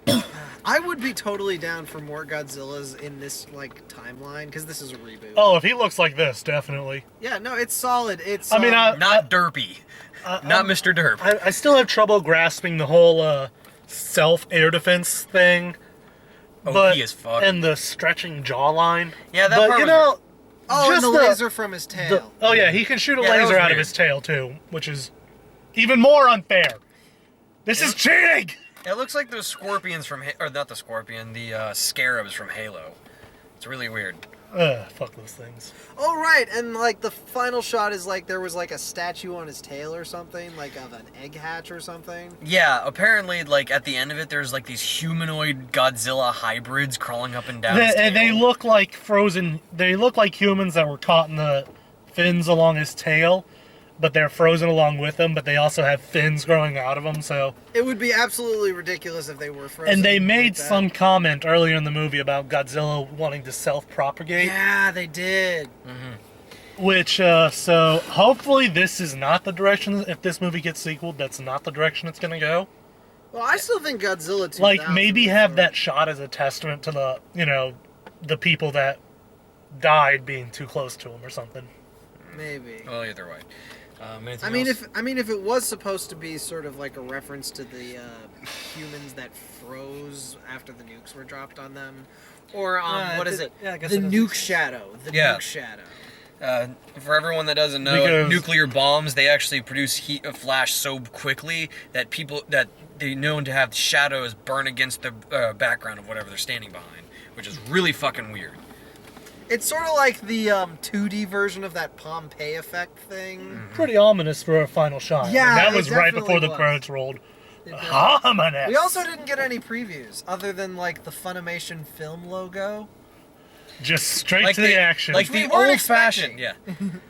[SPEAKER 1] I would be totally down for more Godzillas in this, like, timeline, because this is a reboot.
[SPEAKER 2] Oh, if he looks like this, definitely.
[SPEAKER 1] Yeah, no, it's solid. It's,
[SPEAKER 2] I mean,
[SPEAKER 3] Not derpy. Not Mr. Derp.
[SPEAKER 2] I still have trouble grasping the whole self-air defense thing.
[SPEAKER 3] OP as fuck.
[SPEAKER 2] And the stretching jawline.
[SPEAKER 3] Yeah, that
[SPEAKER 2] but
[SPEAKER 3] part
[SPEAKER 2] you
[SPEAKER 3] was
[SPEAKER 2] know,
[SPEAKER 1] oh, and
[SPEAKER 2] just
[SPEAKER 1] the laser from his tail.
[SPEAKER 2] oh yeah, he can shoot a
[SPEAKER 3] Yeah, that
[SPEAKER 2] laser
[SPEAKER 3] was
[SPEAKER 2] out of
[SPEAKER 3] weird.
[SPEAKER 2] his tail too, which is even more unfair. This is cheating.
[SPEAKER 3] It looks like those scorpions from, or not the scorpion, the scarabs from Halo. It's really weird.
[SPEAKER 2] Fuck those things.
[SPEAKER 1] Oh, right, and, like, the final shot is, like, there was, like, a statue on his tail or something, like, of an egg hatch or something.
[SPEAKER 3] Yeah, apparently, like, at the end of it, there's, like, these humanoid Godzilla hybrids crawling up and down his
[SPEAKER 2] And they
[SPEAKER 3] tail.
[SPEAKER 2] look like frozen. They look like humans that were caught in the fins along his tail, but they're frozen along with him. But they also have fins growing out of them. So,
[SPEAKER 1] It would be absolutely ridiculous if they were frozen.
[SPEAKER 2] and they
[SPEAKER 1] like
[SPEAKER 2] made
[SPEAKER 1] that.
[SPEAKER 2] some comment earlier in the movie about Godzilla wanting to self-propagate.
[SPEAKER 1] Yeah, they did.
[SPEAKER 2] Which, so hopefully this is not the direction. If this movie gets sequeled, that's not the direction it's gonna go.
[SPEAKER 1] Well, I still think Godzilla 2000
[SPEAKER 2] Like maybe
[SPEAKER 1] is
[SPEAKER 2] have
[SPEAKER 1] the-
[SPEAKER 2] that shot as a testament to the, the people that died being too close to him or something.
[SPEAKER 1] Maybe.
[SPEAKER 3] Well, either way.
[SPEAKER 1] I mean, if it was supposed to be sort of like a reference to the humans that froze after the nukes were dropped on them, or what is it?
[SPEAKER 4] Yeah, I guess
[SPEAKER 1] The
[SPEAKER 4] it does
[SPEAKER 1] nuke
[SPEAKER 4] make sense.
[SPEAKER 1] shadow. The
[SPEAKER 3] Yeah.
[SPEAKER 1] nuke shadow.
[SPEAKER 3] For everyone that doesn't know,
[SPEAKER 2] Because-
[SPEAKER 3] nuclear bombs, they actually produce heat of flash so quickly that they're known to have shadows burn against the background of whatever they're standing behind, which is really fucking weird.
[SPEAKER 1] It's sort of like the 2D version of that Pompeii effect thing.
[SPEAKER 2] Pretty ominous for a final shot.
[SPEAKER 1] Yeah,
[SPEAKER 2] that
[SPEAKER 1] it
[SPEAKER 2] was right before the
[SPEAKER 1] definitely was.
[SPEAKER 2] credits rolled.
[SPEAKER 1] It did.
[SPEAKER 2] Ominous.
[SPEAKER 1] We also didn't get any previews other than like the Funimation film logo.
[SPEAKER 2] just straight to the action.
[SPEAKER 3] Like
[SPEAKER 1] we
[SPEAKER 3] the
[SPEAKER 1] weren't
[SPEAKER 3] old-fashioned, yeah.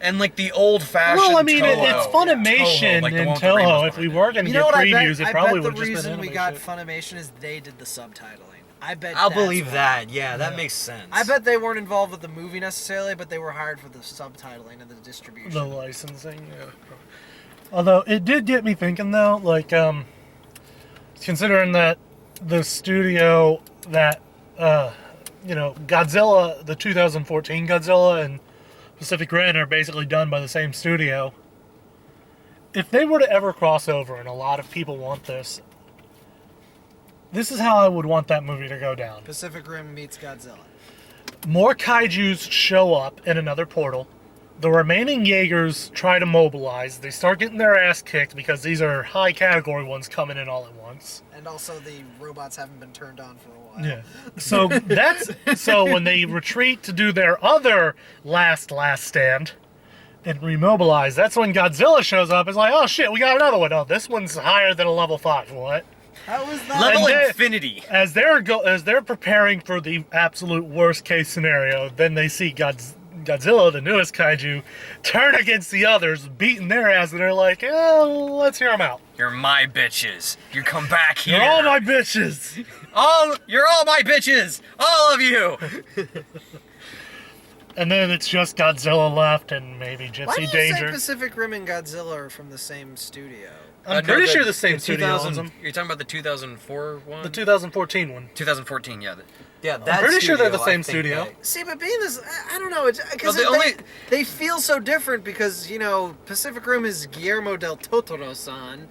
[SPEAKER 3] And like the old-fashioned
[SPEAKER 2] well, I mean,
[SPEAKER 3] Toho.
[SPEAKER 2] it's Funimation
[SPEAKER 3] Toho, like the
[SPEAKER 2] and
[SPEAKER 3] one with the rainbows
[SPEAKER 2] Toho. If we
[SPEAKER 3] behind
[SPEAKER 2] were going to
[SPEAKER 1] You
[SPEAKER 2] get
[SPEAKER 1] know what
[SPEAKER 2] previews,
[SPEAKER 1] I
[SPEAKER 2] it probably
[SPEAKER 1] bet
[SPEAKER 2] would
[SPEAKER 1] the
[SPEAKER 2] just been
[SPEAKER 1] reason we got
[SPEAKER 2] animation.
[SPEAKER 1] Funimation is they did the subtitling. I bet
[SPEAKER 4] I'll
[SPEAKER 1] that's
[SPEAKER 4] believe
[SPEAKER 1] why.
[SPEAKER 4] that. Yeah, that makes sense.
[SPEAKER 1] I bet they weren't involved with the movie necessarily, but they were hired for the subtitling and the distribution.
[SPEAKER 2] The licensing, yeah. Although it did get me thinking, though, like, considering that the studio that, Godzilla, the 2014 Godzilla and Pacific Rim are basically done by the same studio. If they were to ever cross over, and a lot of people want this is how I would want that movie to go down.
[SPEAKER 1] Pacific Rim meets Godzilla.
[SPEAKER 2] More kaijus show up in another portal. The remaining Jaegers try to mobilize. They start getting their ass kicked because these are high category ones coming in all at once.
[SPEAKER 1] And also the robots haven't been turned on for a while.
[SPEAKER 2] Yeah. So when they retreat to do their other last stand and remobilize, that's when Godzilla shows up. It's like, oh shit, we got another one. Oh, this one's higher than a level 5. What?
[SPEAKER 1] How is that?
[SPEAKER 3] Level
[SPEAKER 2] And then-
[SPEAKER 3] infinity.
[SPEAKER 2] As they're preparing for the absolute worst case scenario, then they see Godzilla, the newest kaiju, turn against the others, beating their ass, and they're like, let's hear them out.
[SPEAKER 3] You're my bitches. You come back here.
[SPEAKER 2] You're all my bitches.
[SPEAKER 3] You're all my bitches. All of you.
[SPEAKER 2] And then it's just Godzilla left and maybe
[SPEAKER 1] Why do
[SPEAKER 2] Gypsy
[SPEAKER 1] you
[SPEAKER 2] Danger.
[SPEAKER 1] say Pacific Rim and Godzilla are from the same studio?
[SPEAKER 2] I'm
[SPEAKER 3] No,
[SPEAKER 2] pretty sure the same studio
[SPEAKER 3] 2000
[SPEAKER 2] owns them.
[SPEAKER 3] You're talking about the 2004 one?
[SPEAKER 2] The 2014 one.
[SPEAKER 3] 2014, yeah.
[SPEAKER 4] Yeah, that
[SPEAKER 2] pretty sure they're the
[SPEAKER 4] studio, I
[SPEAKER 2] same
[SPEAKER 4] think
[SPEAKER 2] studio.
[SPEAKER 4] that-
[SPEAKER 1] See, but being this, I don't know, because
[SPEAKER 3] Well,
[SPEAKER 1] they feel so different because, Pacific Rim is Guillermo del Totoro-san.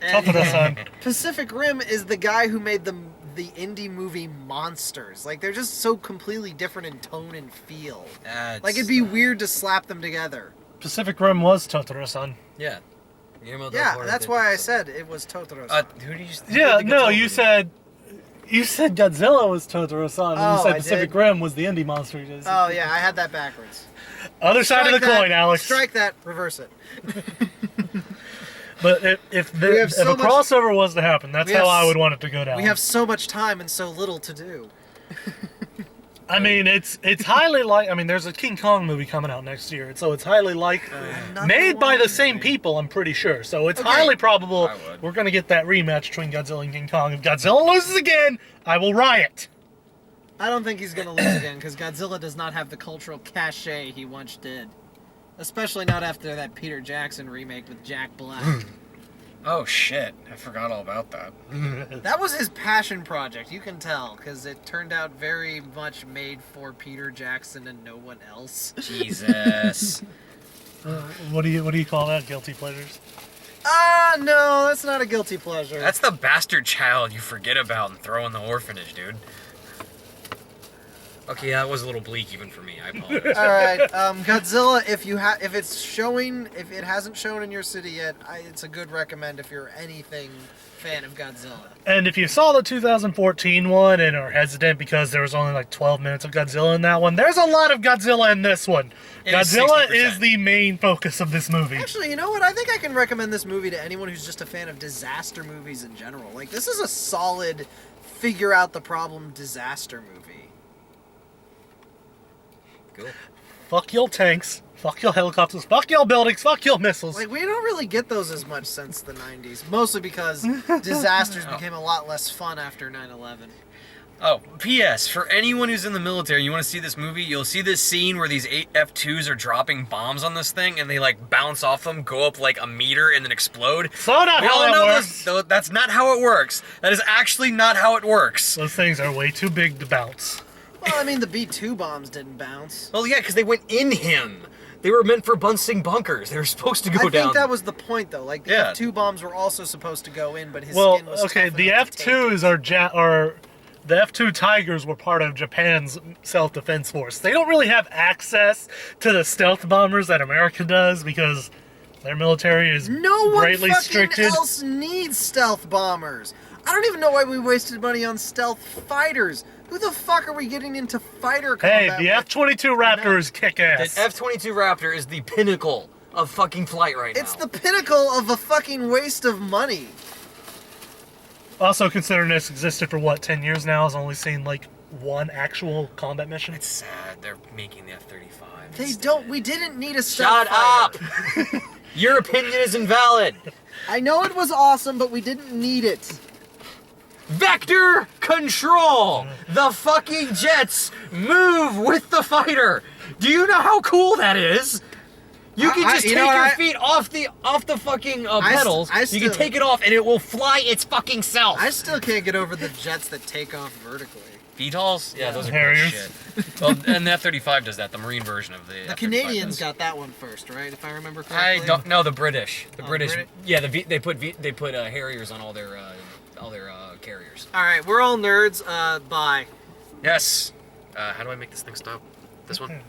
[SPEAKER 1] And
[SPEAKER 2] Totoro-san.
[SPEAKER 1] Pacific Rim is the guy who made the indie movie Monsters. Like, they're just so completely different in tone and feel. Like, it'd be weird to slap them together.
[SPEAKER 2] Pacific Rim was Totoro-san.
[SPEAKER 3] Yeah.
[SPEAKER 4] Guillermo del
[SPEAKER 1] Yeah,
[SPEAKER 4] Toro
[SPEAKER 1] that's
[SPEAKER 4] did
[SPEAKER 1] why I
[SPEAKER 4] some-
[SPEAKER 1] said it was Totoro-san.
[SPEAKER 3] Who did you?
[SPEAKER 2] Yeah,
[SPEAKER 3] who did
[SPEAKER 2] no,
[SPEAKER 3] Godzilla
[SPEAKER 2] you
[SPEAKER 3] movie?
[SPEAKER 2] said Godzilla was Totoro-san, and
[SPEAKER 1] Oh,
[SPEAKER 2] you said
[SPEAKER 1] I
[SPEAKER 2] Pacific
[SPEAKER 1] did?
[SPEAKER 2] Rim was the indie monster.
[SPEAKER 1] Oh, yeah, I had that backwards.
[SPEAKER 2] Other side of
[SPEAKER 1] Strike
[SPEAKER 2] the
[SPEAKER 1] that,
[SPEAKER 2] coin, Alex.
[SPEAKER 1] Strike that, reverse it.
[SPEAKER 2] But if
[SPEAKER 1] have so
[SPEAKER 2] a
[SPEAKER 1] much-
[SPEAKER 2] crossover was to happen, that's
[SPEAKER 1] we
[SPEAKER 2] how
[SPEAKER 1] have
[SPEAKER 2] I would want it to go down.
[SPEAKER 1] We have so much time and so little to do.
[SPEAKER 2] I mean, it's highly like. I mean, there's a King Kong movie coming out next year, so it's highly like
[SPEAKER 1] Another
[SPEAKER 2] made by
[SPEAKER 1] one?
[SPEAKER 2] the same people. I'm pretty sure. So it's
[SPEAKER 1] Okay.
[SPEAKER 2] highly probable
[SPEAKER 3] I would.
[SPEAKER 2] we're gonna get that rematch between Godzilla and King Kong. If Godzilla loses again, I will riot.
[SPEAKER 1] I don't think he's going to lose again because Godzilla does not have the cultural cachet he once did. Especially not after that Peter Jackson remake with Jack Black.
[SPEAKER 3] Oh shit! I forgot all about that.
[SPEAKER 1] That was his passion project, you can tell, because it turned out very much made for Peter Jackson and no one else.
[SPEAKER 3] Jesus.
[SPEAKER 2] What do you call that? Guilty pleasures?
[SPEAKER 1] No, that's not a guilty pleasure.
[SPEAKER 3] That's the bastard child you forget about and throw in the orphanage, dude. Okay, that was a little bleak even for me. I apologize.
[SPEAKER 1] All right, Godzilla. If it hasn't shown in your city yet, it's a good recommend if you're anything fan of Godzilla.
[SPEAKER 2] And if you saw the 2014 one and are hesitant because there was only like 12 minutes of Godzilla in that one, there's a lot of Godzilla in this one.
[SPEAKER 3] It is
[SPEAKER 2] Godzilla
[SPEAKER 3] 60%.
[SPEAKER 2] is the main focus of this movie.
[SPEAKER 1] Actually, you know what? I think I can recommend this movie to anyone who's just a fan of disaster movies in general. Like, this is a solid figure out the problem disaster movie.
[SPEAKER 3] Cool.
[SPEAKER 2] Fuck your tanks, fuck your helicopters, fuck your buildings, fuck your missiles.
[SPEAKER 1] Like, we don't really get those as much since the 90s. Mostly because disasters became a lot less fun after 9/11.
[SPEAKER 3] Oh, P.S. For anyone who's in the military, you want to see this movie, you'll see this scene where these 8 F2s are dropping bombs on this thing, and they, like, bounce off them, go up, like, a meter, and then explode.
[SPEAKER 2] So not
[SPEAKER 3] We
[SPEAKER 2] how
[SPEAKER 3] all
[SPEAKER 2] that
[SPEAKER 3] know
[SPEAKER 2] works.
[SPEAKER 3] this, though, that's not how it works. That is actually not how it works.
[SPEAKER 2] Those things are way too big to bounce.
[SPEAKER 1] Well, I mean, the B-2 bombs didn't bounce.
[SPEAKER 3] Well, yeah, because they went in him.
[SPEAKER 4] They were meant for busting bunkers. They were supposed to go
[SPEAKER 1] I
[SPEAKER 4] down.
[SPEAKER 1] think that was the point, though. Like, the
[SPEAKER 3] Yeah.
[SPEAKER 1] F2 bombs were also supposed to go in, but his
[SPEAKER 2] Well,
[SPEAKER 1] skin was
[SPEAKER 2] okay,
[SPEAKER 1] tough
[SPEAKER 2] the
[SPEAKER 1] enough to take
[SPEAKER 2] F2s are the F2 Tigers were part of Japan's self-defense force. They don't really have access to the stealth bombers that America does because their military is
[SPEAKER 1] No one
[SPEAKER 2] greatly
[SPEAKER 1] fucking
[SPEAKER 2] restricted.
[SPEAKER 1] else needs stealth bombers. I don't even know why we wasted money on stealth fighters. Who the fuck are we getting into fighter
[SPEAKER 2] Hey,
[SPEAKER 1] combat
[SPEAKER 2] the
[SPEAKER 1] with?
[SPEAKER 2] F-22 Raptors kick
[SPEAKER 4] The
[SPEAKER 2] ass.
[SPEAKER 4] F-22 Raptor is the pinnacle of fucking flight right now.
[SPEAKER 1] It's the pinnacle of a fucking waste of money.
[SPEAKER 2] Also, considering this existed for what 10 years now, has only seen like one actual combat mission.
[SPEAKER 3] It's sad they're making the F-35.
[SPEAKER 1] They don't. We didn't need a stealth
[SPEAKER 4] Shut
[SPEAKER 1] fighter.
[SPEAKER 4] up! Your opinion is invalid.
[SPEAKER 1] I know it was awesome, but we didn't need it.
[SPEAKER 4] Vector control. The fucking jets move with the fighter. Do you know how cool that is? You can just
[SPEAKER 1] you
[SPEAKER 4] take
[SPEAKER 1] know what,
[SPEAKER 4] your
[SPEAKER 1] I-
[SPEAKER 4] feet off the fucking
[SPEAKER 1] I
[SPEAKER 4] pedals. You
[SPEAKER 1] still-
[SPEAKER 4] can take it off, and it will fly its fucking self.
[SPEAKER 1] I still can't get over the jets that take off vertically.
[SPEAKER 3] VTOLs? Yeah, those are
[SPEAKER 2] Harriers.
[SPEAKER 3] cool shit. Well, and the F-35 does that, the Marine version of the
[SPEAKER 1] The
[SPEAKER 3] F-35
[SPEAKER 1] Canadians
[SPEAKER 3] does.
[SPEAKER 1] got that one first, right? If I remember
[SPEAKER 3] I
[SPEAKER 1] correctly.
[SPEAKER 3] don't know, the British. The
[SPEAKER 1] Oh,
[SPEAKER 3] British.
[SPEAKER 1] Brit-
[SPEAKER 3] Yeah, they put Harriers on all their carriers.
[SPEAKER 1] All right, we're all nerds. Bye.
[SPEAKER 3] Yes. How do I make this thing stop? This one?